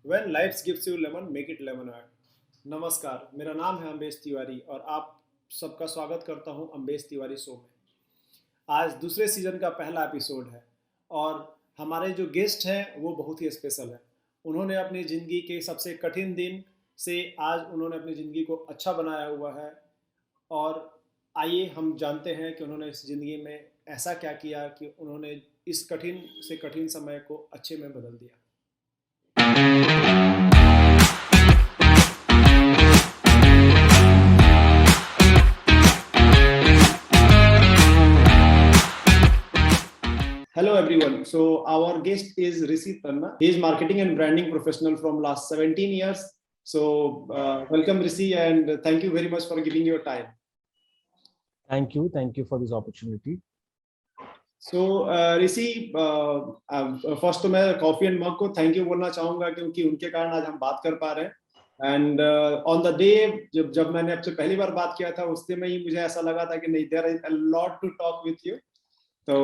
When life gives you lemon, make it lemonade. नमस्कार, मेरा नाम है अम्बेश तिवारी और आप सबका स्वागत करता हूं अम्बेश तिवारी शो में। आज दूसरे सीजन का पहला एपिसोड है और हमारे जो गेस्ट हैं वो बहुत ही स्पेशल है। उन्होंने अपनी ज़िंदगी के सबसे कठिन दिन से आज उन्होंने अपनी ज़िंदगी को अच्छा बनाया हुआ है और आइए हम जानते हैं कि उन्होंने इस ज़िंदगी में ऐसा क्या किया कि उन्होंने इस कठिन से कठिन समय को अच्छे में बदल दिया। Hello everyone. So our guest is Rishi Tanna. He is marketing and branding professional from last 17 years. So welcome Rishi and thank you very much for giving your time. Thank you for this opportunity. So Rishi first तो मैं coffee and मग को thank you बोलना चाहूंगा क्योंकि उनके कारण आज हम बात कर पा रहे हैं एंड ऑन द डे जब मैंने आपसे पहली बार बात किया था उस दिन में ही मुझे ऐसा लगा था कि नहीं there is a lot to talk with you. तो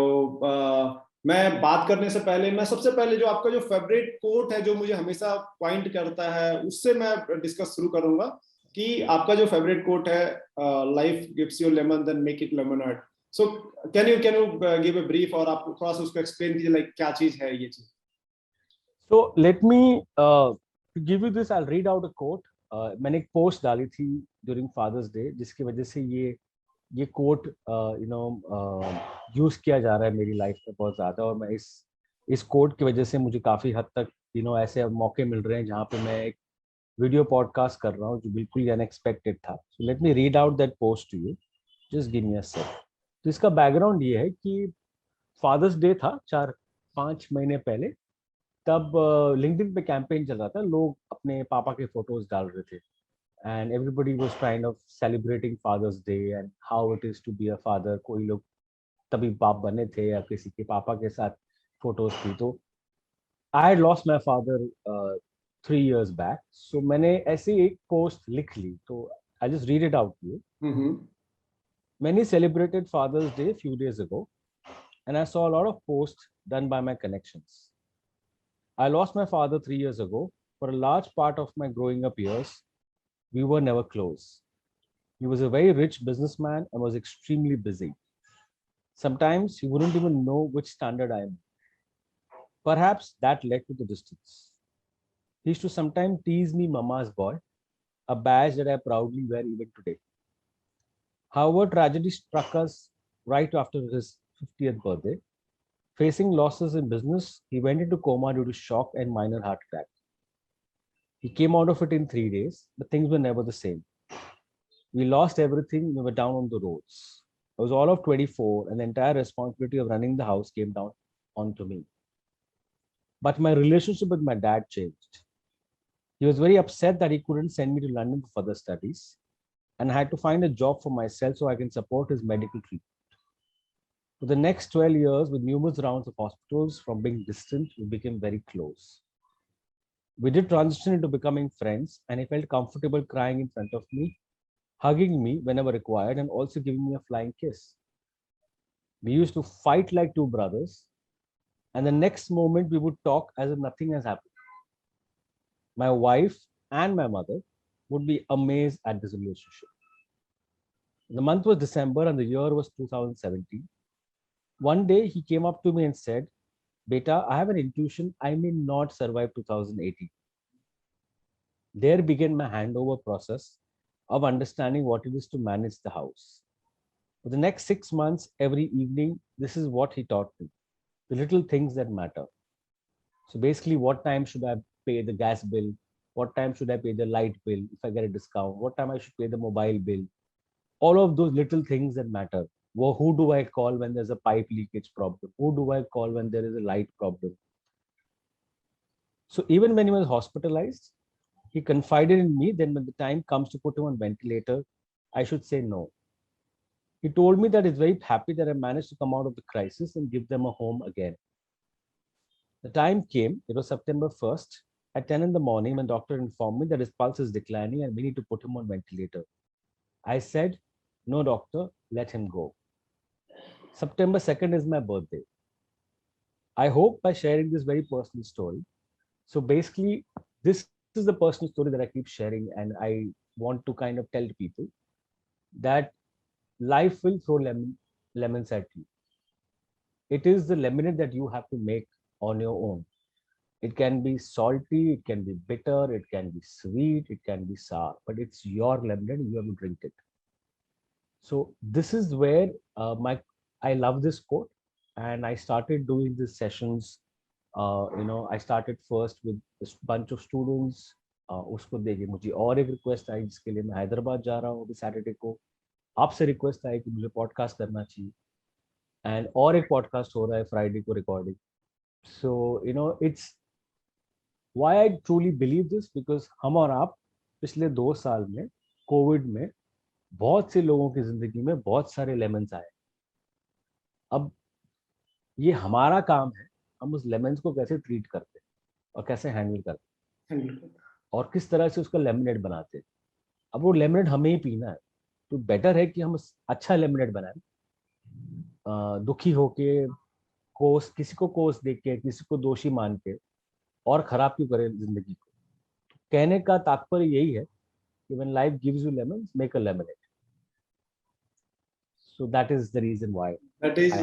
मैं बात करने से पहले मैं सबसे पहले जो आपका जो फेवरेट कोट है जो मुझे हमेशा पॉइंट करता है उससे मैं डिस्कस शुरू करूंगा कि आपका जो फेवरेट कोट है life gives you lemon then make it lemonade. So can you give a brief और आप थोड़ा सा उसको एक्सप्लेन कीजिए लाइक क्या चीज है ये चीज। So let me give you this. I'll read out a quote. मैंने एक पोस्ट डाली थी ड्यूरिंग फादर्स डे जिसकी वजह से ये कोट यूज किया जा रहा है मेरी लाइफ में बहुत ज्यादा और मैं इस कोट की वजह से मुझे काफी हद तक ऐसे मौके मिल रहे हैं जहाँ पे मैं एक वीडियो पॉडकास्ट कर रहा हूँ जो बिल्कुल अनएक्सपेक्टेड था। So let me read out that post to you, just give me a sec. तो इसका बैकग्राउंड ये है कि फादर्स डे था 4-5 महीने पहले। तब लिंक्डइन पे कैंपेन चल रहा था, लोग अपने पापा के फोटोज डाल रहे थे and everybody was kind of celebrating Father's Day and how it is to be a father. कोई लोग तभी बाप बने थे या किसी के पापा के साथ फोटोज थी। तो I had lost my father 3 years back, so मैंने ऐसे एक पोस्ट लिख ली। तो I just read it out to you. Many celebrated Father's Day a few days ago, and I saw a lot of posts done by my connections. I lost my father 3 years ago. For a large part of my growing up years, we were never close. He was a very rich businessman and was extremely busy. Sometimes he wouldn't even know which standard I am. Perhaps that led to the distance. He used to sometimes tease me Mama's boy, a badge that I proudly wear even today. However, tragedy struck us right after his 50th birthday. Facing losses in business, he went into coma due to shock and minor heart attack. He came out of it in 3 days, but things were never the same. We lost everything. We were down on the roads. I was all of 24, and the entire responsibility of running the house came down onto me. But my relationship with my dad changed. He was very upset that he couldn't send me to London for further studies, and I had to find a job for myself so I can support his medical treatment. For the next 12 years, with numerous rounds of hospitals, from being distant, we became very close. We did transition into becoming friends, and he felt comfortable crying in front of me, hugging me whenever required, and also giving me a flying kiss. We used to fight like two brothers, and the next moment we would talk as if nothing has happened. My wife and my mother would be amazed at this relationship. The month was December and the year was 2017. One day he came up to me and said, Beta, I have an intuition I may not survive 2018. There began my handover process of understanding what it is to manage the house. For the next 6 months, every evening, this is what he taught me: the little things that matter. So basically, what time should I pay the gas bill? What time should I pay the light bill if I get a discount? What time I should pay the mobile bill? All of those little things that matter. Well, who do I call when there's a pipe leakage problem? Who do I call when there is a light problem? So even when he was hospitalized, he confided in me. Then when the time comes to put him on ventilator, I should say no. He told me that he's very happy that I managed to come out of the crisis and give them a home again. The time came, it was September 1st, at 10 in the morning, when doctor informed me that his pulse is declining and we need to put him on ventilator. I said, no, doctor, let him go. September 2nd is my birthday. I hope by sharing this very personal story. So basically, this is the personal story that I keep sharing, and I want to kind of tell people that life will throw lemons at you. It is the lemonade that you have to make on your own. It can be salty, it can be bitter, it can be sweet, it can be sour, but it's your lemonade, you have to drink it. So this is where my I love this quote, and I started doing these sessions. I started first with a bunch of students. उसको देखे मुझे और एक request आई जिसके लिए मैं हैदराबाद जा रहा हूँ अभी सैटरडे को. आपसे रिक्वेस्ट आई कि मुझे पॉडकास्ट करना चाहिए, एंड और एक पॉडकास्ट हो रहा है फ्राइडे को recording. So it's why I truly believe this, because हम और आप पिछले 2 साल में कोविड में बहुत से लोगों की जिंदगी में बहुत सारे लेमन्स आए. अब ये हमारा काम है, हम उस लेमन्स को कैसे ट्रीट करते हैं और कैसे हैंडल करते हैं और किस तरह से उसका लेमनेड बनाते हैं. अब वो लेमनेड हमें ही पीना है, तो बेटर है कि हम अच्छा लेमनेड बनाएं. दुखी होके किसी को कोस देख के, किसी को दोषी मान के और खराब क्यों करें जिंदगी को. कहने का तात्पर्य यही है कि when life gives you lemons, make a lemonade. So that is the reason why I have this.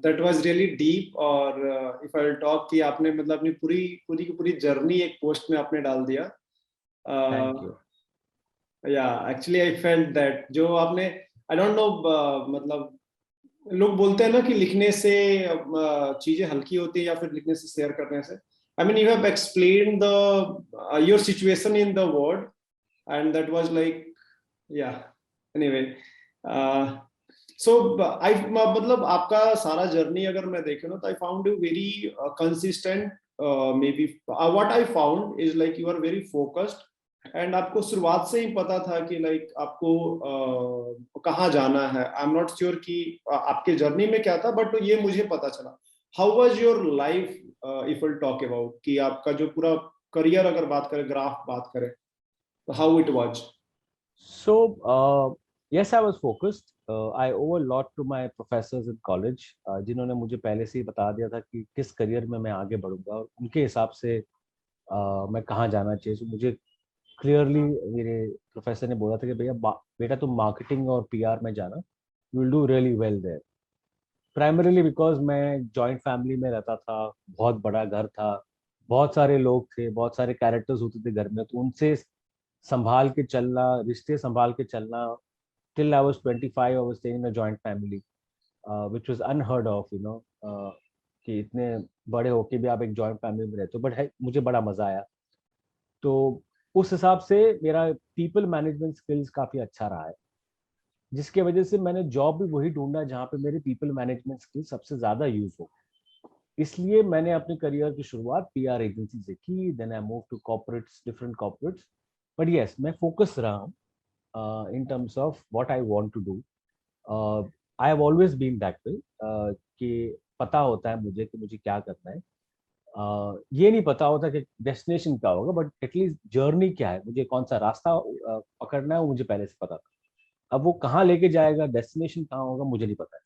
That was really deep. और if I will talk कि आपने मतलब अपनी पूरी की पूरी जर्नी एक पोस्ट में आपने डाल दिया. Thank you. Yeah, actually I felt that जो आपने I don't know मतलब लोग बोलते हैं ना कि लिखने से चीजें हल्की होती है या फिर लिखने से शेयर करने से. I mean, you have explained your situation in the word, and that was like, yeah. Anyway, so I मतलब आपका सारा जर्नी अगर मैं देखे ना, तो I found you very consistent. Maybe what I found is like you are very focused, and आपको शुरुआत से ही पता था कि like आपको कहाँ जाना है. I'm not sure कि आपके जर्नी में क्या था, but ये मुझे पता चला. How was your life, if we'll talk about कि आपका जो पूरा करियर अगर बात करें, ग्राफ बात करें, तो how it was? So yes, I was focused. I owe a lot to my professors in college, जिन्होंने मुझे पहले से ही बता दिया था कि किस करियर में मैं आगे बढ़ूंगा और उनके हिसाब से मैं कहाँ जाना चाहिए. So मुझे क्लियरली मेरे प्रोफेसर ने बोला था कि भैया बेटा तुम मार्केटिंग और पीआर में जाना, you will do really well there. Primarily because मैं जॉइंट फैमिली में रहता था, बहुत बड़ा घर था, बहुत सारे लोग थे, बहुत सारे कैरेक्टर्स होते थे घर में, तो उनसे संभाल के चलना, रिश्ते संभाल के चलना. Till I was 25 I was staying in a joint family which was unheard of, कि इतने बड़े होके भी आप एक जॉइंट फैमिली में रहते हो. बट मुझे बड़ा मजा आया. तो उस हिसाब से मेरा पीपल मैनेजमेंट स्किल्स काफी अच्छा रहा है, जिसके वजह से मैंने जॉब भी वही ढूंढा जहाँ पे मेरे पीपल मैनेजमेंट स्किल्स सबसे ज्यादा यूज हो. इसलिए मैंने अपने करियर की शुरुआत पीआर एजेंसी से की. Then I move to corporates, different corporates. But yes, मैं फोकस रहा हूँ in terms of what I want to do. I have always been that way कि पता होता है मुझे कि मुझे क्या करना है. ये नहीं पता होता कि डेस्टिनेशन क्या होगा, बट एटलीस्ट जर्नी क्या है, मुझे कौन सा रास्ता पकड़ना है वो मुझे पहले से पता था. अब वो कहाँ लेके जाएगा, डेस्टिनेशन कहाँ होगा, मुझे नहीं पता है.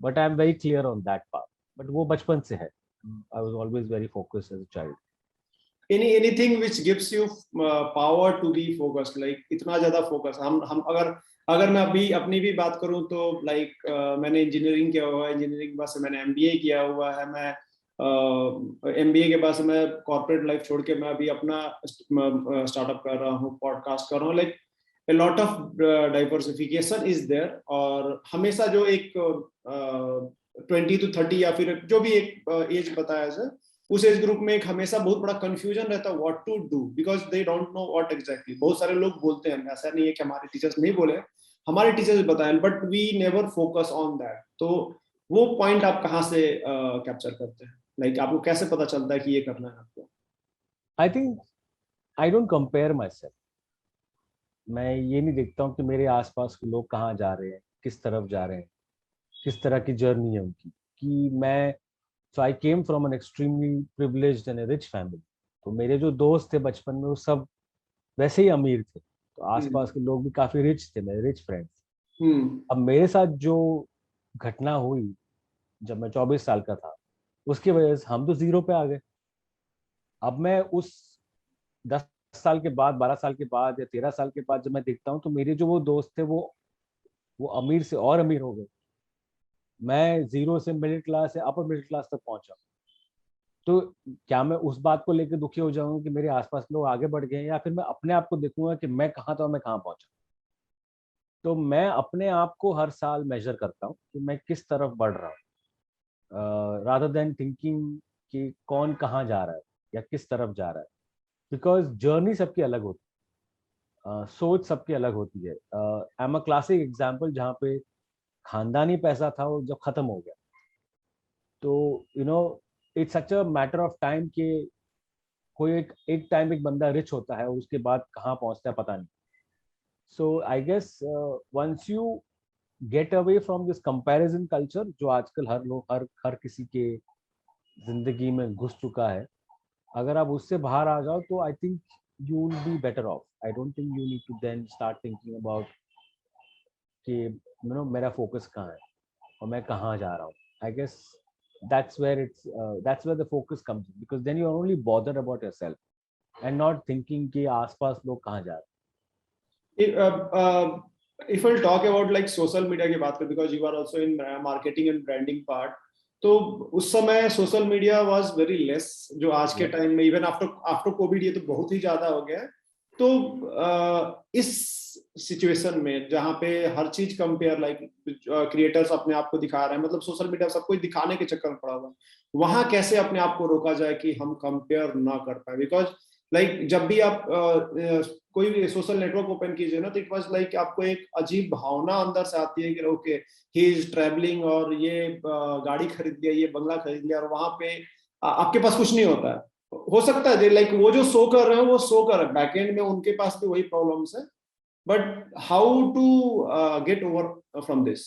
But I am very clear on that part. But वो बचपन से है. I was always very focused as a child. Anything which gives you power to be focused, like इतना ज्यादा फोकस. हम अगर मैं अभी अपनी भी बात करूं तो like मैंने इंजीनियरिंग किया हुआ है, इंजीनियरिंग के बाद से मैंने एमबीए किया हुआ है. मैं एमबीए के बाद से मैं कॉर्पोरेट लाइफ छोड़ के मैं अभी अपना स्टार्टअप कर रहा हूँ, पॉडकास्ट कर रहा हूँ. Like a lot of diversification is there. और हमेशा जो एक 20 to 30 या फिर जो भी एक एज बताया सर, उस एज ग्रुप में एक हमेशा बहुत बड़ा कंफ्यूजन रहता है what to do, because they don't know what exactly. बहुत सारे लोग बोलते हैं, ऐसा नहीं है कि हमारे टीचर्स नहीं बोले, हमारे टीचर्स बताएं, but we never focus on that. तो वो पॉइंट आप कहाँ से कैप्चर करते हैं? लाइक आपको कैसे पता चलता है कि ये करना है आपको? I think I don't compare my self. मैं ये नहीं देखता हूँ कि मेरे आसपास के लोग कहाँ जा रहे हैं, किस तरफ जा रहे हैं, किस तरह की जर्नी है उनकी. कि मैं so I came from an extremely privileged and rich family. तो मेरे जो दोस्त थे बचपन में वो सब वैसे ही अमीर थे. तो आसपास के लोग भी काफी रिच थे, मेरे रिच फ्रेंड्स. अब मेरे साथ जो घटना हुई जब मैं 24 साल का था, उसकी वजह से हम तो जीरो पे आ गए. अब मैं उस 10 साल के बाद, 12 साल के बाद या 13 साल के बाद जब मैं देखता हूँ तो मेरे जो वो दोस्त थे वो अमीर से और अमीर हो गए। मैं जीरो से मिडिल क्लास या अपर मिडिल क्लास तक पहुंचा। तो क्या मैं उस बात को लेकर दुखी हो जाऊंगा कि मेरे आसपास लोग आगे बढ़ गए हैं, या फिर मैं अपने आप को देखूंगा कि मैं कहाँ था और मैं कहाँ पहुंचा? तो मैं अपने आप को हर साल मेजर करता हूँ कि मैं किस तरफ बढ़ रहा हूँ, रादर देन थिंकिंग कि कौन कहाँ जा रहा है या किस तरफ जा रहा है। बिकॉज जर्नी सबकी अलग होती है, सोच सबकी अलग होती है। I am a classic example जहाँ पे खानदानी पैसा था वो जब खत्म हो गया, तो it's such a matter of time कि कोई एक टाइम एक बंदा रिच होता है और उसके बाद कहाँ पहुंचता है पता नहीं। So I guess once you get away from this comparison culture जो आजकल हर लोग हर किसी के जिंदगी में घुस चुका है, अगर आप उससे बाहर आ जाओ तो I think you will be better off. I don't think you need to then start thinking about कि मेरा फोकस कहाँ है और मैं कहाँ जा रहा हूँ। I guess that's where the focus comes in, because then you are only bothered about yourself and not thinking कि आसपास लोग कहाँ जा रहे If, if I'll talk about like social media की बात करें, because you are also in marketing and branding part, तो उस समय social media was very less, जो आज के टाइम में इवन आफ्टर कोविड ये तो बहुत ही ज्यादा हो गया है। तो इस सिचुएशन में जहाँ पे हर चीज कंपेयर, लाइक क्रिएटर्स अपने आप को दिखा रहे हैं, मतलब सोशल मीडिया सब कुछ दिखाने के चक्कर में पड़ा हुआ है, वहां कैसे अपने आप को रोका जाए कि हम कंपेयर ना कर पाए? बिकॉज लाइक जब भी आप कोई भी सोशल नेटवर्क ओपन कीजिए ना, तो इट वाज लाइक आपको एक अजीब भावना अंदर से आती है कि ओके ही इज ट्रैवलिंग, और ये गाड़ी खरीद लिया, ये बंगला खरीद लिया, और वहां पे आपके पास कुछ नहीं होता है। हो सकता है लाइक वो जो शो कर रहे हैं वो शो कर रहे हैं, बैकएंड में उनके पास भी वही प्रॉब्लम्स है, but how to get over from this?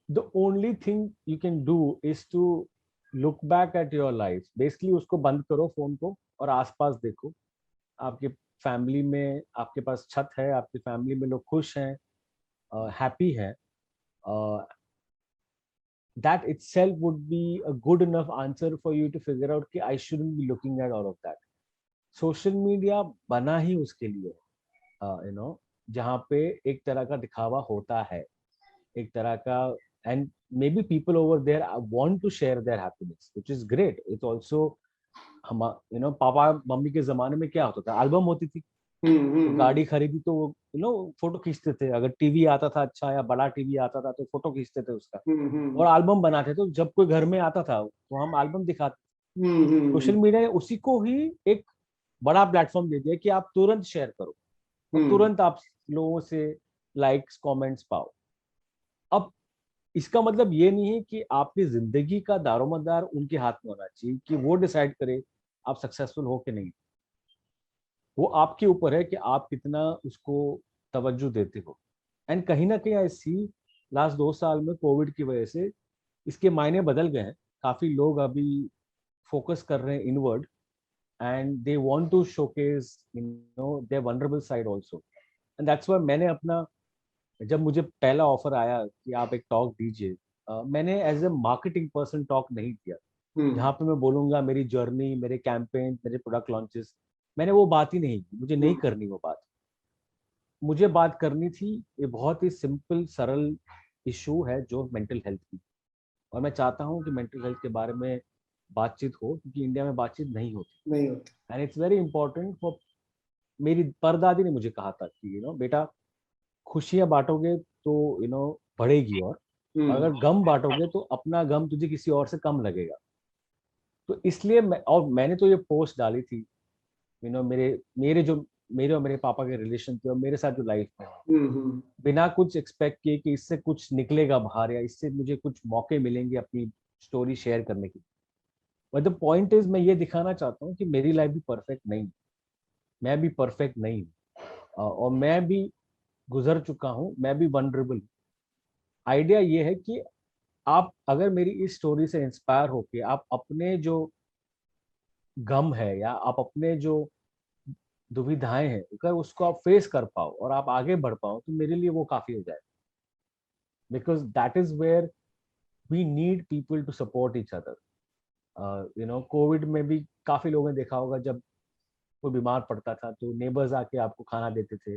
the only thing you can do is to look back at your life, basically उसको बंद करो फोन को और आसपास देखो। आपके फैमिली में आपके पास छत है, आपकी फैमिली में लोग खुश हैं, हैप्पी हैं, that itself would be a good enough answer for you to figure out कि I shouldn't be looking at all of that. Social media बना ही उसके लिए, जहाँ पे एक तरह का दिखावा होता है, एक तरह का, and maybe people over there want to share their happiness, which is great. It's also हम पापा मम्मी के जमाने में क्या होता था, एल्बम होती थी, तो गाड़ी खरीदी तो फोटो खींचते थे, अगर टीवी आता था अच्छा या बड़ा टीवी आता था तो फोटो खींचते थे उसका और एल्बम बनाते थे। तो जब कोई घर में आता था तो हम एल्बम दिखाते। सोशल मीडिया ने उसी को ही एक बड़ा प्लेटफॉर्म दे दिया कि आप तुरंत शेयर करो और तुरंत आप लोगों से लाइक्स कमेंट्स पाओ। अब इसका मतलब ये नहीं है कि आपकी जिंदगी का दारोमदार उनके हाथ में होना चाहिए कि वो डिसाइड करे आप सक्सेसफुल हो कि नहीं। वो आपके ऊपर है कि आप कितना उसको तवज्जो देते हो। एंड कहीं ना कहीं आई सी लास्ट 2 साल में कोविड की वजह से इसके मायने बदल गए हैं। काफी लोग अभी फोकस कर रहे हैं inward and they want to showcase their vulnerable side also. And that's why मैंने अपना, जब मुझे पहला ऑफर आया कि आप एक टॉक दीजिए, मैंने as a marketing person talk नहीं किया जहाँ पे मैं बोलूंगा मेरी जर्नी, मेरे कैंपेन, मेरे प्रोडक्ट लॉन्चेस। मैंने वो बात ही नहीं की, मुझे नहीं करनी वो बात। मुझे बात करनी थी ये बहुत ही सिंपल सरल इशू है जो मेंटल हेल्थ की, और मैं चाहता हूँ कि मेंटल हेल्थ के बारे में बातचीत हो, क्योंकि इंडिया में बातचीत नहीं होती। And it's very important for, मेरी परदादी ने मुझे कहा था कि बेटा खुशियां बांटोगे तो बढ़ेगी, और अगर गम बांटोगे तो अपना गम तुझे किसी और से कम लगेगा। तो इसलिए मैंने तो ये पोस्ट डाली थी, मेरे और मेरे पापा के रिलेशन थे और मेरे साथ जो लाइफ में, बिना कुछ एक्सपेक्ट किए कि इससे कुछ निकलेगा बाहर या इससे मुझे कुछ मौके मिलेंगे अपनी स्टोरी शेयर करने की। बट द पॉइंट इज, मैं ये दिखाना चाहता हूँ कि मेरी लाइफ भी परफेक्ट नहीं, मैं भी परफेक्ट नहीं हूँ, और मैं भी गुजर चुका हूँ, मैं भी वनरेबल। आइडिया ये है कि आप अगर मेरी इस स्टोरी से इंस्पायर होके आप अपने जो गम है या आप अपने जो दुविधाएं हैं अगर उसको आप फेस कर पाओ और आप आगे बढ़ पाओ, तो मेरे लिए वो काफी हो जाए। Because that is where we need people to support each other. Covid में भी काफी लोगों ने देखा होगा, जब कोई बीमार पड़ता था तो नेबर्स आके आपको खाना देते थे,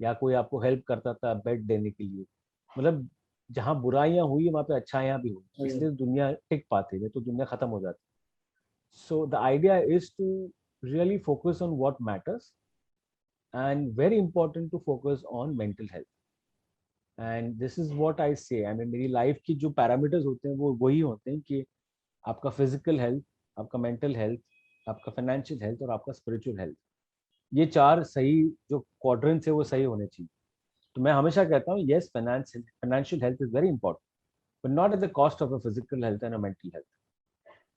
या कोई आपको हेल्प करता था बेड देने के लिए। मतलब जहाँ बुराइयां हुई वहां पे अच्छाइयां भी हुई, इसलिए दुनिया टिक पाती है, तो दुनिया खत्म हो जाती। So the idea is to really focus on what matters, and very important to focus on mental health. And this is what I say, I mean मेरी लाइफ की जो पैरामीटर्स होते हैं वो वही होते हैं कि आपका फिजिकल हेल्थ, आपका मेंटल हेल्थ, आपका फाइनेंशियल हेल्थ और आपका स्पिरिचुअल हेल्थ, ये चार सही जो क्वाड्रेंट्स है वो सही होने चाहिए। तो मैं हमेशा कहता हूँ yes, financial health is very important, but not at the cost of a physical health and a mental health.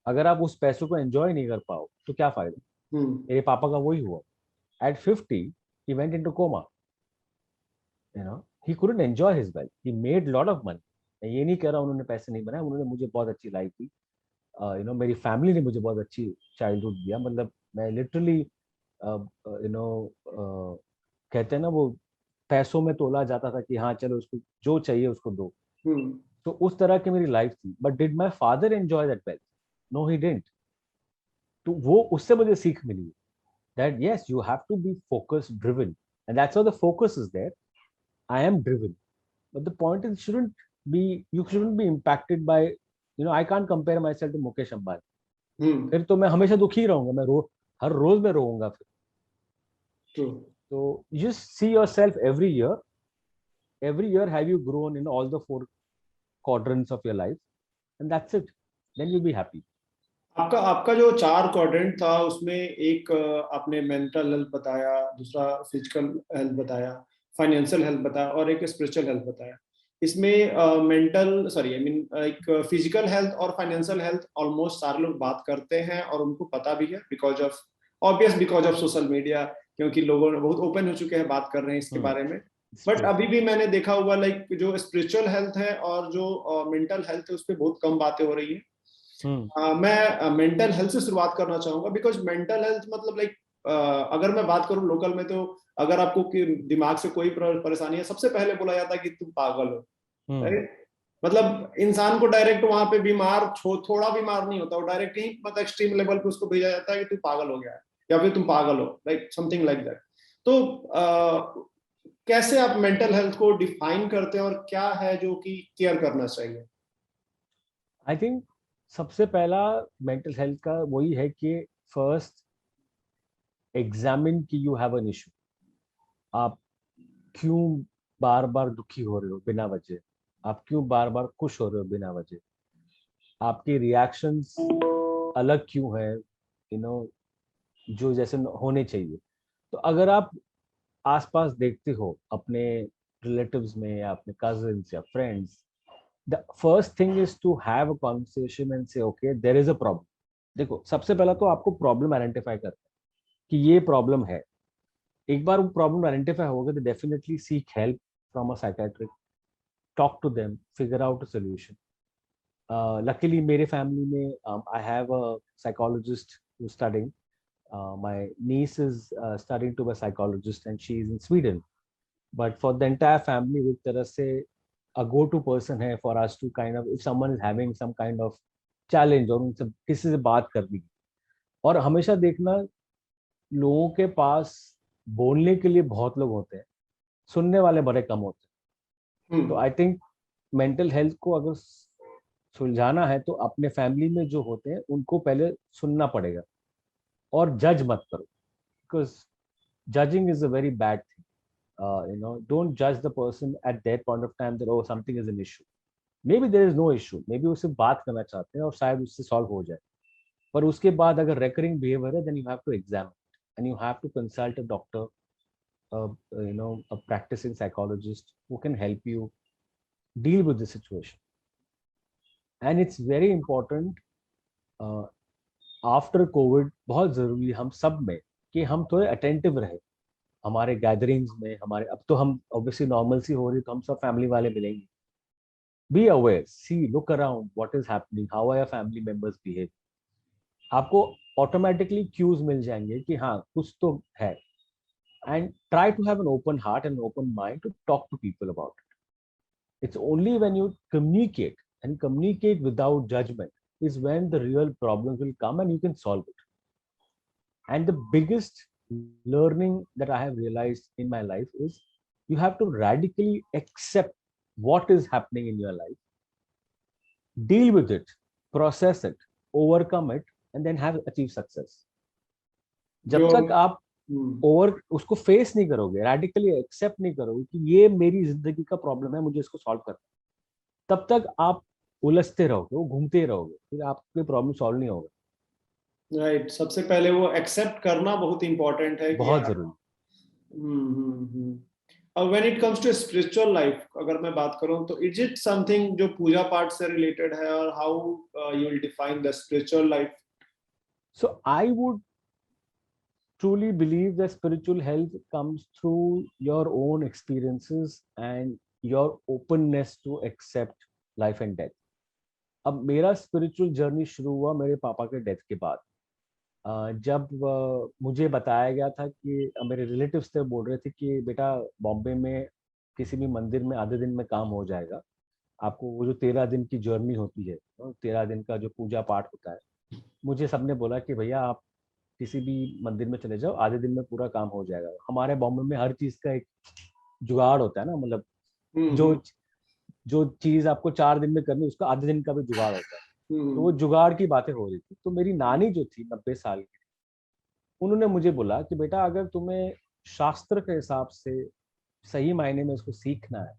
अगर आप उस पैसों को एंजॉय नहीं कर पाओ तो क्या फायदा। मेरे पापा का वही हुआ। At 50 he went into coma, he couldn't enjoy his wealth, he made lot of money। मैं ये नहीं कह रहा उन्होंने पैसे नहीं बनाए, उन्होंने मुझे बहुत अच्छी लाइफ दी, मेरी फैमिली ने मुझे बहुत अच्छी चाइल्डहुड दिया। मतलब मैं लिटरली कहते हैं ना वो, पैसों में तोला जाता था कि हाँ चलो उसको जो चाहिए उसको दो। तो उस तरह की मेरी लाइफ थी। But did my father enjoy that wealth? No he didn't. तो वो उससे मुझे सीख मिली that yes, you have to be focus driven, and that's how the focus is there. I am driven, but the point is you shouldn't be impacted by, I can't compare myself to Mukesh Ambani। फिर तो मैं हमेशा दुखी ही रहूंगा, हर रोज मैं रोऊंगा फिर। तो you just see yourself every year have you grown in all the four quadrants of your life, and that's it, then you'll be happy। आपका आपका जो 4 क्वाड्रेंट था उसमें एक आपने मेंटल हेल्थ बताया, दूसरा फिजिकल हेल्थ बताया, फाइनेंशियल हेल्थ बताया और एक स्पिरिचुअल हेल्थ बताया। इसमें मेंटल सॉरी आई मीन एक फिजिकल हेल्थ और फाइनेंशियल हेल्थ ऑलमोस्ट सारे लोग बात करते हैं और उनको पता भी है बिकॉज ऑफ सोशल मीडिया, क्योंकि लोगों ने बहुत ओपन हो चुके हैं, बात कर रहे हैं इसके बारे में। बट अभी भी मैंने देखा हुआ लाइक जो स्पिरिचुअल हेल्थ है और जो मेंटल हेल्थ है उस पर बहुत कम बातें हो रही है। मैं मेंटल हेल्थ से शुरुआत करना चाहूंगा बिकॉज मेंटल हेल्थ मतलब लाइक अगर मैं बात करूं लोकल में, तो अगर आपको दिमाग से कोई परेशानी है सबसे पहले बोला जाता है कि तुम पागल हो, राइट। मतलब इंसान को डायरेक्ट वहां पे थोड़ा बीमार नहीं होता, वो डायरेक्ट ही मतलब एक्सट्रीम लेवल पे उसको भेजा जाता है कि तू पागल हो गया है या फिर तुम पागल हो, लाइक समथिंग लाइक दैट। तो कैसे आप मेंटल हेल्थ को डिफाइन करते हैं और क्या है जो कि केयर करना चाहिए? आई थिंक सबसे पहला मेंटल हेल्थ का वही है कि फर्स्ट एग्जामिन कि यू हैव एन इशू। आप क्यों बार बार दुखी हो रहे हो बिना वजह? आप क्यों बार बार खुश हो रहे हो बिना वजह? आपके रिएक्शंस अलग क्यों है, जो जैसे होने चाहिए? तो अगर आप आसपास देखते हो अपने रिलेटिव्स में या अपने कजिन्स या friends, the first thing is to have a conversation and say okay there is a problem. देखो सबसे पहला तो आपको प्रॉब्लम आइडेंटिफाई करना है कि ये प्रॉब्लम है। एक बार वो प्रॉब्लम आइडेंटिफाई हो गया तो definitely seek help from a psychiatric, talk to them, figure out a solution. Luckily मेरे फैमिली में I have a psychologist who studying. My niece is studying to be a psychologist and she is in Sweden, but for the entire family एक तरह से a go-to person है for us to kind of, if someone is having some kind of challenge और उनसे किसी से बात करनी। और हमेशा देखना, लोगों के पास बोलने के लिए बहुत लोग होते हैं, सुनने वाले बड़े कम होते हैं। तो आई थिंक मेंटल हेल्थ को अगर सुलझाना है तो अपने फैमिली में जो होते हैं उनको पहले सुनना पड़ेगा, और जज मत करो, because judging is a very bad thing। Don't judge the person at that point of time that oh something is an issue। maybe there is no issue, maybe उससे बात करना चाहते हैं और शायद उससे सॉल्व हो जाए। पर उसके बाद अगर recurring behavior है then you have to examine it and you have to consult a doctor, a practicing psychologist who can help you deal with the situation। and it's very important after Covid, बहुत जरूरी हम सब में कि हम थोड़े attentive रहे हमारे गैदरिंग्स में। हमारे अब तो हम ऑब्वियसली नॉर्मल सी हो रही तो हम सब फैमिली वाले मिलेंगे। Be aware, see, look around, what is happening, how are your family members behave. आपको ऑटोमेटिकली क्यूज मिल जाएंगे कि हाँ कुछ तो है। And try to have an open heart and open mind to talk to people about it. It's only when you communicate and communicate without judgment is when the real problems will come and you can solve it. And the biggest learning that I have realized in my life is you have to radically accept what is happening in your life, deal with it, process it, overcome it, and then have achieve success. जब तक आप over उसको face नहीं करोगे, radically accept नहीं करोगे कि ये मेरी जिंदगी का प्रॉब्लम है, मुझे इसको सॉल्व करना, तब तक आप उलझते रहोगे, वो घूमते रहोगे, फिर आपके प्रॉब्लम सॉल्व नहीं होगा। राइट, सबसे पहले वो एक्सेप्ट करना बहुत इंपॉर्टेंट है, बहुत जरूरी। When it comes to spiritual life, अगर मैं बात करूं तो इज इट समथिंग जो पूजा पाठ से रिलेटेड है, और how you will define the spiritual life? So I would truly believe that spiritual health comes through your own experiences and your openness to accept life and death. अब मेरा spiritual journey शुरू हुआ मेरे पापा के death के बाद। जब मुझे बताया गया था कि मेरे रिलेटिव्स थे, बोल रहे थे कि बेटा बॉम्बे में किसी भी मंदिर में आधे दिन में काम हो जाएगा, आपको वो जो 13 दिन की जर्नी होती है, 13 दिन का जो पूजा पाठ होता है, मुझे सबने बोला कि भैया आप किसी भी मंदिर में चले जाओ, आधे दिन में पूरा काम हो जाएगा। हमारे बॉम्बे में हर चीज का एक जुगाड़ होता है ना, मतलब जो चीज आपको 4 दिन में करनी, उसका आधे दिन का भी जुगाड़ होता है। तो वो जुगाड़ की बातें हो रही थी। तो मेरी नानी जो थी 90 साल की, उन्होंने मुझे बोला कि बेटा अगर तुम्हें शास्त्र के हिसाब से सही मायने में इसको सीखना है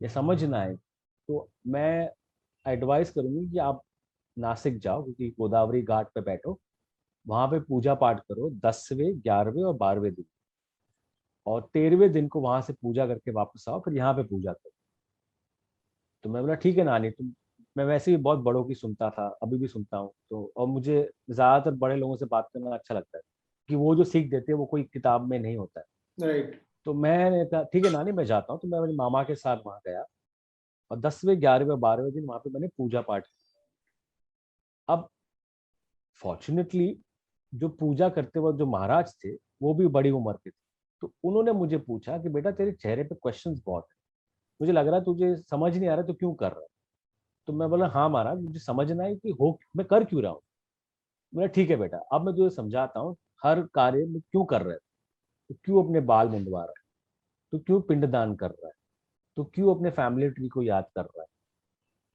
या समझना है, तो मैं एडवाइस करूंगी कि आप नासिक जाओ, क्योंकि गोदावरी घाट पे बैठो, वहां पे पूजा पाठ करो 10वें, 11वें और 12वें दिन, और 13वें दिन को वहां से पूजा करके वापस आओ, फिर यहाँ पे पूजा करो। तो मैं बोला ठीक है नानी। तुम, मैं वैसे भी बहुत बड़ों की सुनता था, अभी भी सुनता हूँ, तो और मुझे ज्यादातर बड़े लोगों से बात करना अच्छा लगता है कि वो जो सीख देते हैं वो कोई किताब में नहीं होता है। राइट। तो मैंने कहा ठीक है नानी मैं जाता हूँ। तो मैं मेरे मामा के साथ वहां गया, और 10वें, 11वें, 12वें दिन वहां पे मैंने पूजा पाठ किया। अब फॉर्चुनेटली जो पूजा करते वक्त जो महाराज थे वो भी बड़ी उम्र के थे। तो उन्होंने मुझे पूछा कि बेटा तेरे चेहरे पे क्वेश्चंस बहुत है, मुझे लग रहा है तुझे समझ नहीं आ रहा, तो क्यों कर रहा है? तो मैं बोला हाँ महाराज, मुझे समझना है कि हो मैं कर क्यों रहा हूँ। बोला ठीक है बेटा, अब मैं तुझे समझाता हूँ, हर कार्य में क्यों कर रहा है, तो क्यों अपने बाल मुंडवा रहा है, तो क्यों पिंडदान कर रहा है, तो क्यों अपने फैमिली ट्री को याद कर रहा है,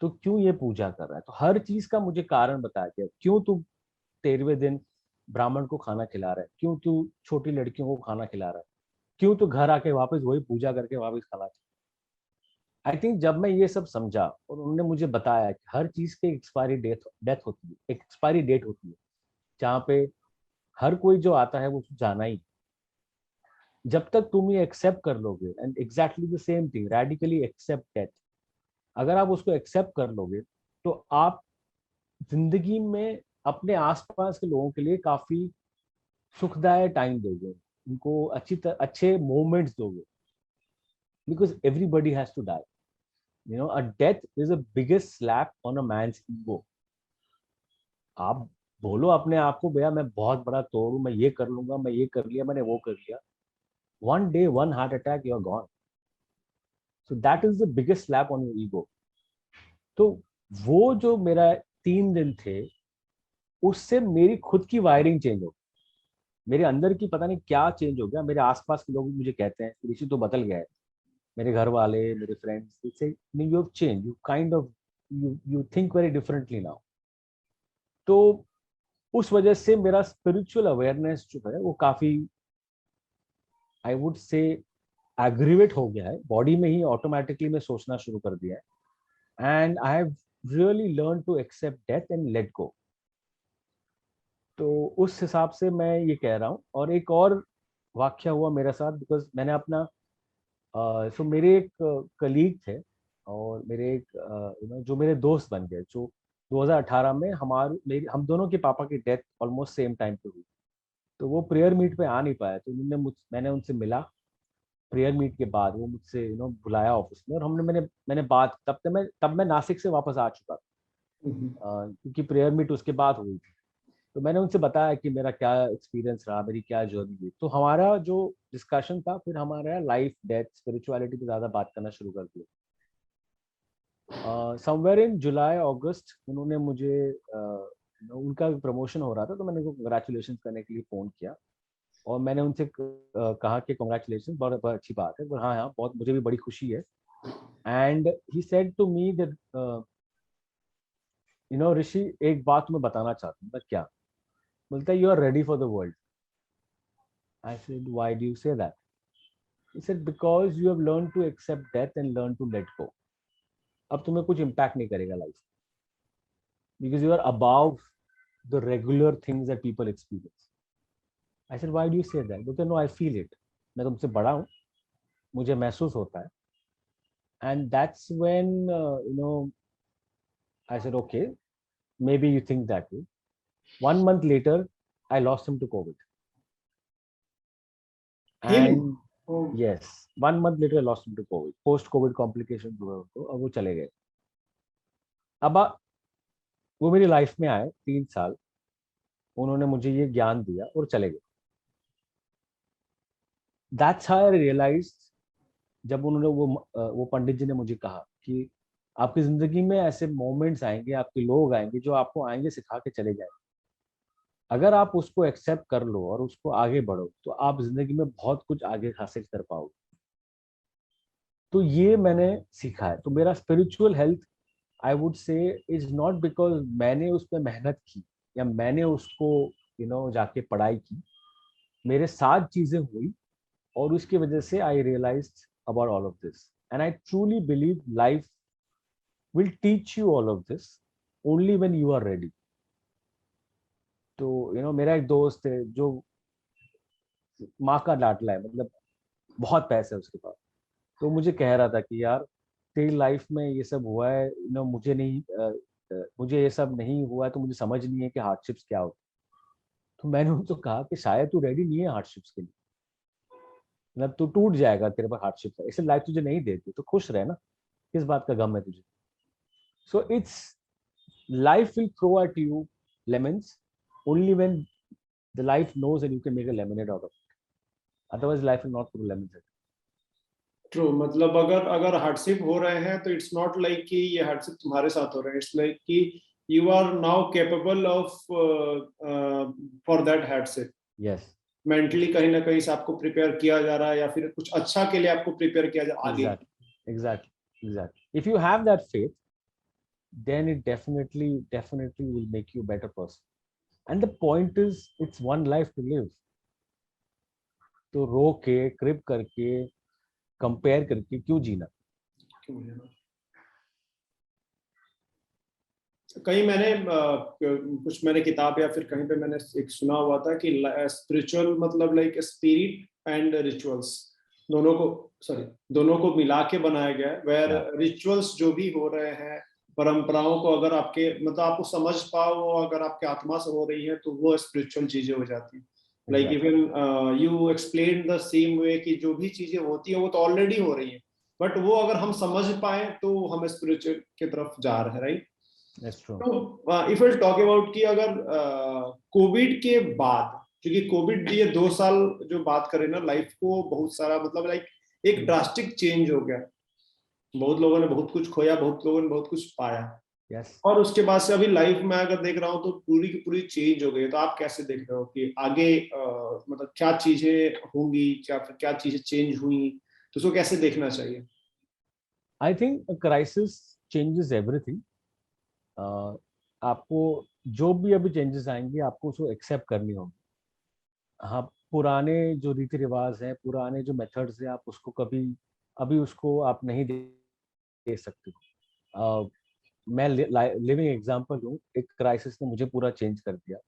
तो क्यों ये पूजा कर रहा है। तो हर चीज का मुझे कारण बताया गया। क्यों तू 13वें दिन ब्राह्मण को खाना खिला रहा है, क्यों तू छोटी लड़कियों को खाना खिला रहा है, क्यों तू घर आके वापस वही पूजा करके वापस खाना। आई थिंक जब मैं ये सब समझा और उन्होंने मुझे बताया कि हर चीज की एक्सपायरी डेथ होती है, एक एक्सपायरी डेट होती है, जहाँ पे हर कोई जो आता है वो जाना ही। जब तक तुम ये एक्सेप्ट कर लोगे, and exactly the same thing, radically accept death, अगर आप उसको एक्सेप्ट कर लोगे, तो आप जिंदगी में अपने आसपास के लोगों के लिए काफी सुखदायक टाइम दोगे, उनको अच्छे मोमेंट्स दोगे, because everybody has to die. a death is the biggest slap on a man's ego. आप बोलो अपने आप को भैया मैं बहुत बड़ा तोड़ हूं, मैं ये कर लूंगा, मैं ये कर लिया, मैंने वो कर लिया, one day one heart attack you're gone. So that is the biggest slap on your ego. तो वो जो मेरा 3 दिन थे, उससे मेरी खुद की वायरिंग चेंज हो गई, मेरे अंदर की पता नहीं क्या चेंज हो गया। मेरे आसपास के लोग मुझे कहते हैं ऋषि तो बदल गया है, मेरे घर वाले, मेरे फ्रेंड्स से, you have change, you kind of you think very differently now. तो उस वजह से मेरा स्पिरिचुअल अवेयरनेस जो है वो काफी, आई वुड से, एग्रीवेट हो गया है, बॉडी में ही ऑटोमेटिकली मैं सोचना शुरू कर दिया है, and I have really learn to accept death and let go. तो उस हिसाब से मैं ये कह रहा हूँ। और एक और वाक्य हुआ मेरे साथ, बिकॉज मैंने अपना सो मेरे एक कलीग थे, और मेरे एक जो मेरे दोस्त बन गए, जो 2018 में हम दोनों के पापा की डेथ ऑलमोस्ट सेम टाइम पे हुई। तो वो प्रेयर मीट पे आ नहीं पाया, तो मैंने उनसे मिला प्रेयर मीट के बाद। वो मुझसे बुलाया ऑफिस में, और मैंने बात, तब मैं नासिक से वापस आ चुका था, क्योंकि प्रेयर मीट उसके बाद हुई थी। तो मैंने उनसे बताया कि मेरा क्या एक्सपीरियंस रहा, मेरी क्या जर्नी हुई। तो हमारा जो डिस्कशन था, फिर हमारा लाइफ, डेथ, स्पिरिचुअलिटी पे ज्यादा बात करना शुरू कर दिया। समवेयर इन जुलाई अगस्त उन्होंने मुझे उनका प्रमोशन हो रहा था, तो मैंने उनको कंग्रेचुलेशन करने के लिए फ़ोन किया और मैंने उनसे कहा कि कंग्रेचुलेशन, बहुत बहुत अच्छी बात है, हाँ हाँ बहुत, मुझे भी बड़ी खुशी है। And he said to me that Rishi, एक बात तुम्हें बताना चाहता हूँ। मैं क्या? बोलता है, you are ready for the world. I said, why do you say that? He said, because you have learn to accept death and learn to let go. अब तुम्हें कुछ इम्पैक्ट नहीं करेगा life, because you are above the regular things that people experience. I said, why do you say that? बोलते, no, I feel it. मैं तुमसे बड़ा हूँ, मुझे महसूस होता है। And that's when I said, okay, maybe you think that way. 1 month later, I lost him to COVID. Him? And Oh, yes, 1 month later, I lost him to COVID. Post-COVID complications हुए उनको, अब वो चले गए। अब वो मेरी life में आए 3 साल, उन्होंने मुझे ये ज्ञान दिया और चले गए। That's how I realized, जब उन्होंने वो पंडित जी ने मुझे कहा कि आपकी जिंदगी में ऐसे मोमेंट्स आएंगे, आपके लोग आएंगे जो आपको आएंगे सिखा के चले जाएंगे। अगर आप उसको एक्सेप्ट कर लो और उसको आगे बढ़ो, तो आप जिंदगी में बहुत कुछ आगे हासिल कर पाओगे। तो ये मैंने सीखा है। तो मेरा spiritual health, I would say, is not because मैंने उस पर मेहनत की या मैंने उसको जाके पढ़ाई की। मेरे साथ चीजें हुई और उसकी वजह से I realized about all of this, and I truly believe life will teach you all of this only when you are ready. तो मेरा एक दोस्त है जो माँ का लाडला है, मतलब बहुत पैसे है उसके पास। तो मुझे कह रहा था कि यार, तेरी लाइफ में ये सब हुआ है, मुझे नहीं, मुझे ये सब नहीं हुआ है, तो मुझे समझ नहीं है कि हार्डशिप्स क्या होती। तो मैंने उनको कहा कि शायद तू रेडी नहीं है हार्डशिप्स के लिए। मतलब तू टूट जाएगा, तेरे पर हार्डशिप है, इसलिए लाइफ तुझे नहीं देती, तो खुश रहे ना, किस बात का गम है तुझे? So it's, life will throw at you lemons only when the life knows and you can make a lemonade out of it. Otherwise life will not throw lemons. True. मतलब अगर अगर हार्डशिप हो रहे हैं तो इट्स नॉट लाइक कि ये hardship तुम्हारे साथ हो रहे हैं, इट्स लाइक कि you are now capable of for that hardship. Yes, mentally कहीं ना कहीं से आपको प्रिपेयर किया जा रहा है या फिर कुछ अच्छा के लिए आपको प्रिपेयर किया जा आगे। exactly. If you have that faith, then it definitely will make you a better person. And the point is, it's one life to live. तो रो के, क्रिप करके, कंपेयर करके क्यों जीना? कहीं मैंने कुछ मैंने किताब या फिर कहीं पे मैंने एक सुना हुआ था कि स्पिरिचुअल मतलब लाइक स्पिरिट एंड रिचुअल्स दोनों को, सॉरी, दोनों को मिला के बनाया गया है। वेयर रिचुअल्स जो भी हो रहे हैं, परंपराओं को अगर आपके मतलब आपको समझ पाओ, वो अगर आपके आत्मा से हो रही है तो वो स्पिरिचुअल चीजें हो जाती है। Like even you explain the same way कि जो भी चीजें होती है वो तो ऑलरेडी हो रही है, बट वो अगर हम समझ पाए तो हम स्पिरिचुअल की तरफ जा रहे हैं, राइट? That's true. तो इफ विल टॉक अबाउट कि अगर कोविड के बाद, क्योंकि कोविड ये 2 साल जो बात करें ना, लाइफ को बहुत सारा मतलब लाइक एक ड्रास्टिक चेंज हो गया। बहुत लोगों ने बहुत कुछ खोया, बहुत लोगों ने बहुत कुछ पाया। Yes. और उसके बाद से अभी लाइफ में अगर देख रहा हूँ तो पूरी की पूरी चेंज हो गई। तो आप कैसे देख रहे हो कि आगे मतलब क्या चीजें होंगी, क्या फिर क्या चीजें चेंज हुई, तो उसको कैसे देखना चाहिए? I think a crisis changes everything. आपको जो भी अभी चेंजेस आएंगे, आपको उसको एक्सेप्ट करनी होगी। हाँ, पुराने जो रीति रिवाज हैं, पुराने जो मेथड्स हैं, आप उसको कभी, अभी उसको आप नहीं दे सकते हो। मैं लिविंग एग्जांपल हूँ। एक क्राइसिस ने मुझे पूरा चेंज कर दिया।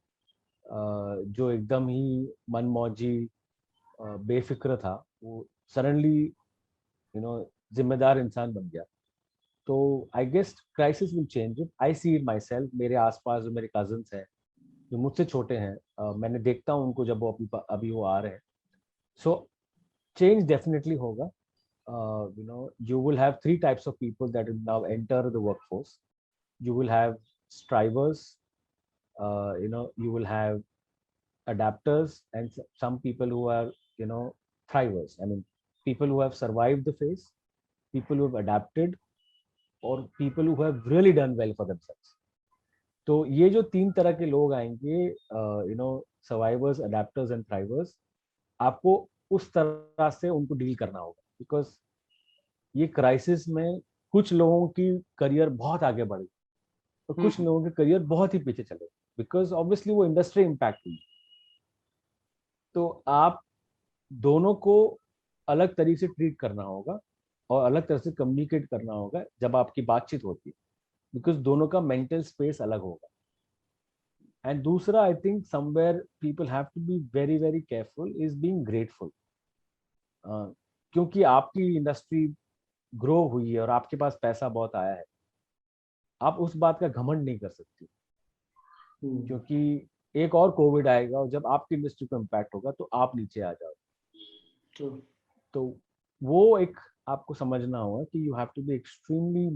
जो एकदम ही मनमौजी, बेफिक्र था, वो सडनली जिम्मेदार इंसान बन गया। तो I guess crisis will change it. I see it myself. मेरे आसपास जो मेरे कजन्स हैं, जो मुझसे छोटे हैं, मैंने देखता हूँ उनको जब वो अभी वो आ रहे हैं। सो change definitely hoga. You will have three types of people that will now enter the workforce. You will have strivers, you will have adapters, and some people who are, thrivers. I mean, people who have survived the phase, people who have adapted, or people who have really done well for themselves. तो ये जो 3 तरह के लोग आएंगे, you know, survivors, adapters and thrivers, आपको उस तरह से उनको डील करना होगा, बिकॉज ये क्राइसिस में कुछ लोगों की करियर बहुत आगे बढ़ी और कुछ लोगों के करियर बहुत ही पीछे चले, बिकॉज ऑब्वियसली वो इंडस्ट्री इम्पैक्ट हुई। तो आप दोनों को अलग तरीके से ट्रीट करना होगा और अलग तरह से कम्युनिकेट करना होगा जब आपकी बातचीत होती है, बिकॉज दोनों का मेंटल स्पेस अलग होगा। एंड दूसरा, I think somewhere people have to be very very careful is being grateful, क्योंकि आपकी इंडस्ट्री ग्रो हुई है और आपके पास पैसा बहुत आया है, आप उस बात का घमंड नहीं कर सकती, क्योंकि एक और कोविड आएगा और जब आपकी इंडस्ट्री को इम्पैक्ट होगा तो आप नीचे आ जाओगे। तो वो एक आपको समझना होगा कि you have to be extremely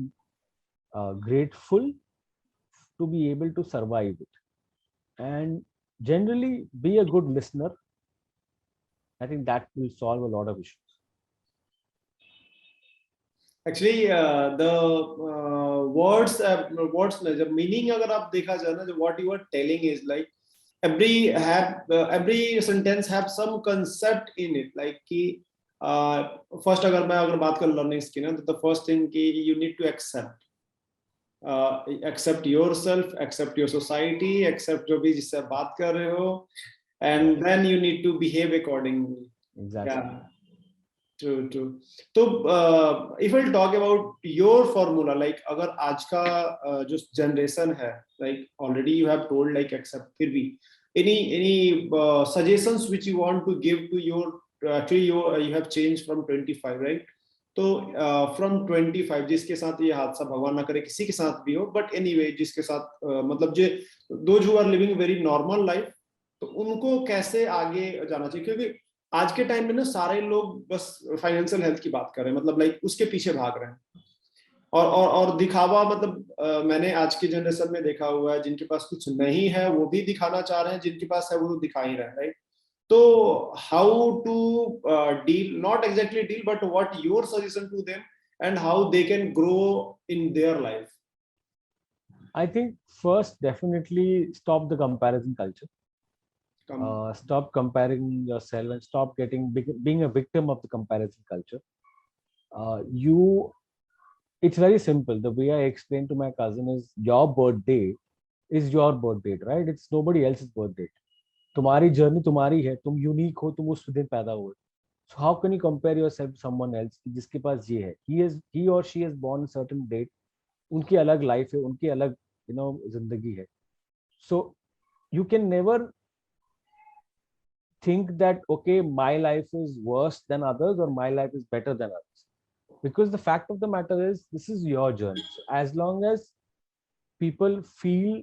grateful to be able to survive it, and generally be a good listener. I think that will solve a lot of issues. Actually, the words the meaning अगर आप देखा जाए ना, what you are telling is like every sentence have some concept in it, like कि first अगर बात कर learnings की ना, तो the first thing कि you need to accept yourself, accept your society, accept जो भी जिससे बात कर रहे हो, and then you need to behave accordingly. Exactly. Yeah. True. So if I'll talk about your formula, like अगर आज का जो generation है, like already you have told like accept, फिर भी any suggestions which you want to give to your, actually you have changed from 25, right? तो from 25 जिसके साथ ये हादसा भगवान ना करे किसी के साथ भी हो, but anyway जिसके साथ मतलब जो those who are living very normal life, तो उनको कैसे आगे जाना चाहिए? क्योंकि आज के टाइम में ना सारे लोग बस फाइनेंशियल हेल्थ की बात कर रहे हैं, मतलब लाइक उसके पीछे भाग रहे हैं और दिखावा, मतलब मैंने आज की जनरेशन में देखा हुआ है, जिनके पास कुछ नहीं है वो भी दिखाना चाह रहे हैं, जिनके पास है वो तो दिखा ही रहे हैं, राइट? तो how to deal, not exactly deal, but what your suggestion to them and how they can grow in their life? I think first definitely stop the comparison culture. Stop comparing yourself and stop being a victim of the comparison culture. It's very simple. The way I explained to my cousin is your birthday is your birthday, right? It's nobody else's birthday. तुम्हारी journey तुम्हारी है, तुम unique हो, तुम उस दिन पैदा हुए. So how can you compare yourself to someone else जिसके पास ये है? He or she is born a certain date. उनकी अलग लाइफ है, उनकी अलग जिंदगी है. So you can never think that okay, my life is worse than others or my life is better than others, because the fact of the matter is this is your journey. So as long as people feel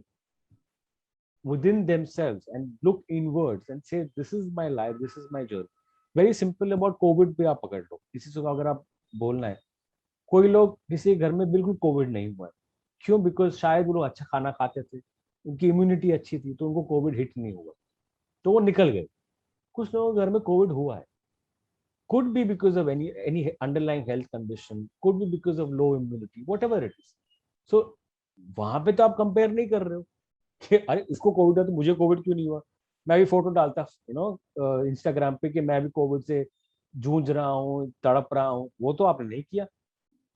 within themselves and look inwards and say this is my life, this is my journey. Very simple about COVID पे आप पकड़ लो, किसी से अगर आप बोलना है, कोई लोग किसी घर में बिल्कुल कोविड नहीं हुआ है, क्यों? बिकॉज शायद वो लोग अच्छा खाना खाते थे, उनकी इम्यूनिटी अच्छी थी, तो उनको कोविड हिट नहीं हुआ, तो वो निकल गए. कुछ लोगों के घर में कोविड हुआ है, could be because of any underlying health condition, could be because of low immunity, whatever it is. So वहां पे तो आप कंपेयर नहीं कर रहे हो कि अरे उसको कोविड है तो मुझे कोविड क्यों नहीं हुआ. मैं भी फोटो डालता इंस्टाग्राम पे कि मैं भी कोविड से जूझ रहा हूँ, तड़प रहा हूँ, वो तो आपने नहीं किया,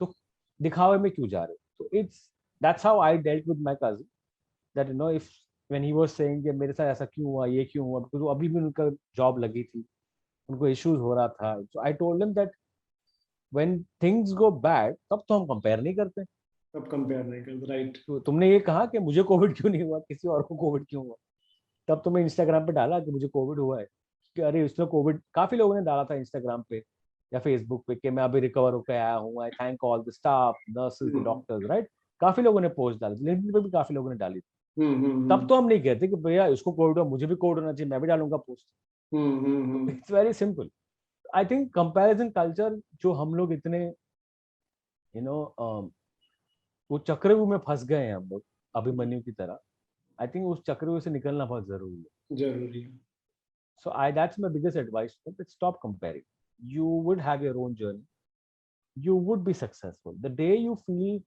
तो दिखावे में क्यों जा रहे हो? तो that's how I dealt with my cousin, that if when he was saying कि मेरे साथ ऐसा क्यों हुआ, ये क्यों हुआ, because अभी भी उनका जॉब लगी थी, उनको इश्यूज हो रहा था. So I told him that when things go bad, तब तो हम कंपेयर नहीं करते. अब कंपेयर नहीं करते, राइट? तो तुमने ये कहा कि मुझे कोविड क्यों नहीं हुआ, किसी और को कोविड क्यों हुआ, तब तो मैं इंस्टाग्राम पे डाला कि मुझे कोविड हुआ है, कि अरे उसने कोविड, काफी लोगों ने डाला था इंस्टाग्राम पे या फेसबुक पे कि मैं अभी रिकवर होकर आया हूँ, आई thank all the staff, nurses, the doctors, right? काफी लोगों ने पोस्ट डाली, लिंक्डइन पे भी काफी लोगों ने डाली थी. तब तो हम नहीं कहते कि भैया उसको कोविड हुआ, मुझे भी कोविड होना चाहिए, मैं भी डालूंगा post. It's very simple. I think comparison culture जो हम लोग इतने वो चक्रव्यूह में फंस गए हैं हम लोग अभिमन्यु की तरह, आई थिंक उस चक्रव्यूह से निकलना बहुत जरूरी है. So that's my biggest advice, that stop comparing. You would have your own journey, you would be successful. The day you feel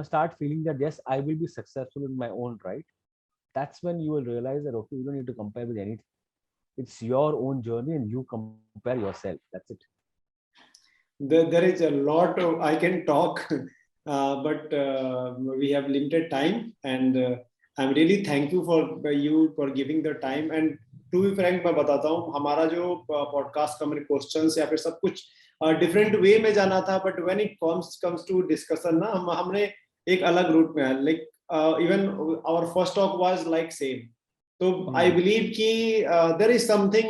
start feeling that yes, I will be successful in my own right, that's when you will realize that okay, you don't need to compare with anything. It's your own journey and you compare yourself. That's it. There is a lot of I can talk, but we have limited time, and I'm really thankful for you for giving the time. And to be frank, मैं बताता हूँ हमारा जो podcast का मेरे questions या फिर सब कुछ डिफरेंट वे में जाना था, but when it comes to discussion ना हमने एक अलग रूट में है, like even our first talk was like same. तो आई बिलीव कि there is something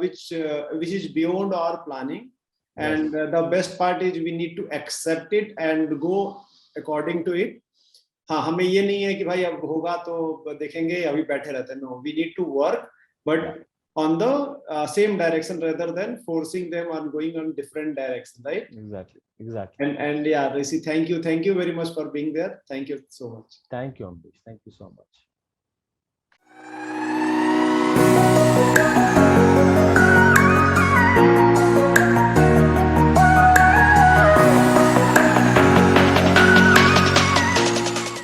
which is beyond our planning. And the best part is we need to accept it and go according to it. हाँ, हमें ये नहीं है कि भाई अब होगा तो देखेंगे, अभी बैठे रहते हैं. No, we need to work, but on the same direction rather than forcing them on going on different direction, right? Exactly. And yeah, Rishi, thank you very much for being there. Thank you so much. Thank you, Ambrish. Thank you so much.